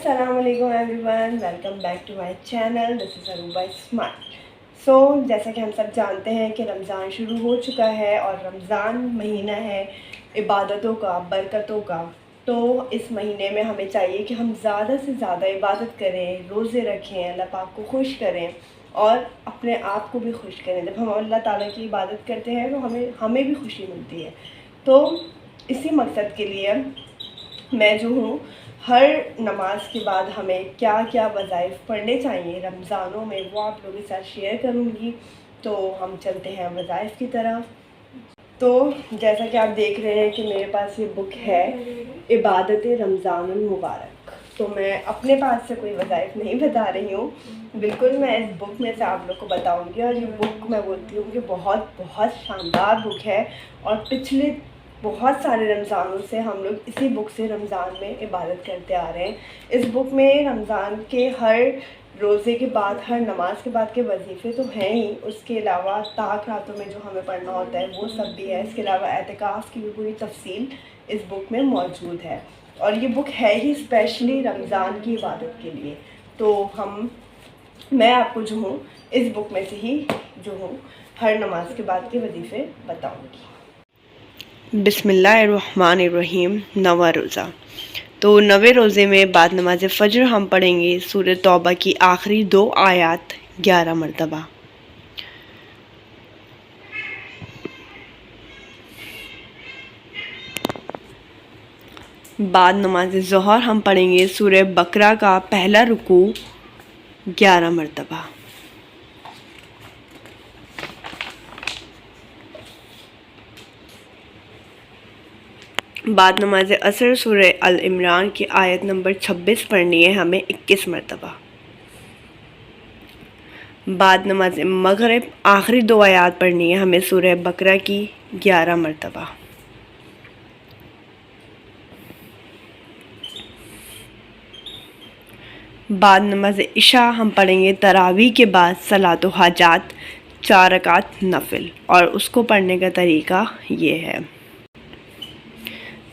अस्सलाम वालेकुम everyone, welcome back to my channel. This is Aruba smart. जैसा कि हम सब जानते हैं कि रमज़ान शुरू हो चुका है और रमज़ान महीना है इबादतों का, बरकतों का। तो इस महीने में हमें चाहिए कि हम ज़्यादा से ज़्यादा इबादत करें, रोज़े रखें, अल्लाह पाक को खुश करें और अपने आप को भी खुश करें। जब हम अल्लाह ताला की इबादत करते हैं तो हमें भी खुशी मिलती है। तो इसी मकसद के लिए मैं जो हूँ, हर नमाज के बाद हमें क्या क्या वज़ाइफ पढ़ने चाहिए रमज़ानों में, वो आप लोगों के साथ शेयर करूँगी। तो हम चलते हैं वज़ाइफ की तरफ। तो जैसा कि आप देख रहे हैं कि मेरे पास ये बुक है, इबादत रमज़ानुल मुबारक। तो मैं अपने पास से कोई वज़ाइफ नहीं बता रही हूँ, बिल्कुल मैं इस बुक में से आप लोग को बताऊँगी। और ये बुक मैं बोलती हूँ कि बहुत बहुत शानदार बुक है और पिछले बहुत सारे रमज़ानों से हम लोग इसी बुक से रमज़ान में इबादत करते आ रहे हैं। इस बुक में रमज़ान के हर रोज़े के बाद, हर नमाज के बाद के वजीफ़े तो हैं ही, उसके अलावा ताक रातों में जो हमें पढ़ना होता है वो सब भी है। इसके अलावा एतिकाफ़ की भी पूरी तफसील इस बुक में मौजूद है और ये बुक है ही स्पेशली रमज़ान की इबादत के लिए। तो मैं आपको जो हूँ इस बुक में से ही जो हूँ हर नमाज के बाद के वजीफ़े बताऊँगी। बिस्मिल्लाहिर्रहमानिर्रहीम। नवा रोज़ा। तो नवे रोज़े में बाद नमाज फ़जर हम पढ़ेंगे सूरह तौबा की आखिरी 2 आयत 11 मरतबा। बाद नमाज ज़ोहर हम पढ़ेंगे सूरह बकरा का पहला रुकू 11 मरतबा। बाद नमाज असर सूरह अल इमरान की आयत नंबर 26 पढ़नी है हमें 21 मरतबा। बाद नमाज मगरिब आखिरी 2 आयत पढ़नी है हमें सूरह बकरा की 11 मरतबा। बाद नमाज इशा हम पढ़ेंगे तरावी के बाद सलातो हाजात 4 रकात नफिल, और उसको पढ़ने का तरीका ये है।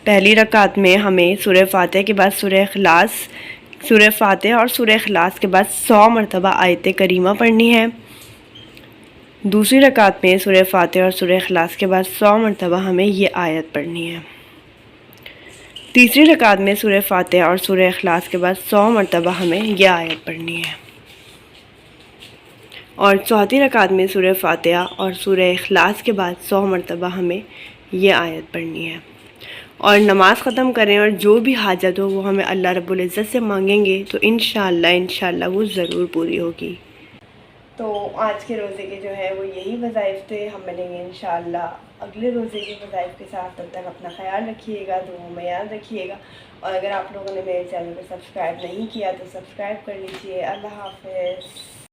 पहली रकात में हमें सूरह फातिहा के बाद सूरह इखलास, सूरह फातिहा और सूरह इखलास के बाद 100 मरतबा आयत करीमा पढ़नी है। दूसरी रकात में सूरह फातिहा और सूरह इखलास के बाद 100 मरतबा हमें ये आयत पढ़नी है। तीसरी रकात में सूरह फातिहा और सूरह इखलास के बाद 100 मरतबा हमें यह आयत पढ़नी है। और चौथी रकात में सूरह फातिहा और सूरह इखलास के बाद 100 मरतबा हमें यह आयत पढ़नी है। और नमाज़ ख़त्म करें और जो भी हाजत हो वो हमें अल्लाह रब्बुल इज़्ज़त से मांगेंगे तो इंशाअल्लाह वो ज़रूर पूरी होगी। तो आज के रोज़े के जो है वो यही वज़ाइफ थे। हम मिलेंगे इंशाअल्लाह अगले रोज़े के वज़ाइफ के साथ। तब तक अपना ख्याल रखिएगा, दुआओं में याद रखिएगा। और अगर आप लोगों ने मेरे चैनल को सब्सक्राइब नहीं किया तो सब्सक्राइब कर लीजिए। अल्लाह हाफ़िज़।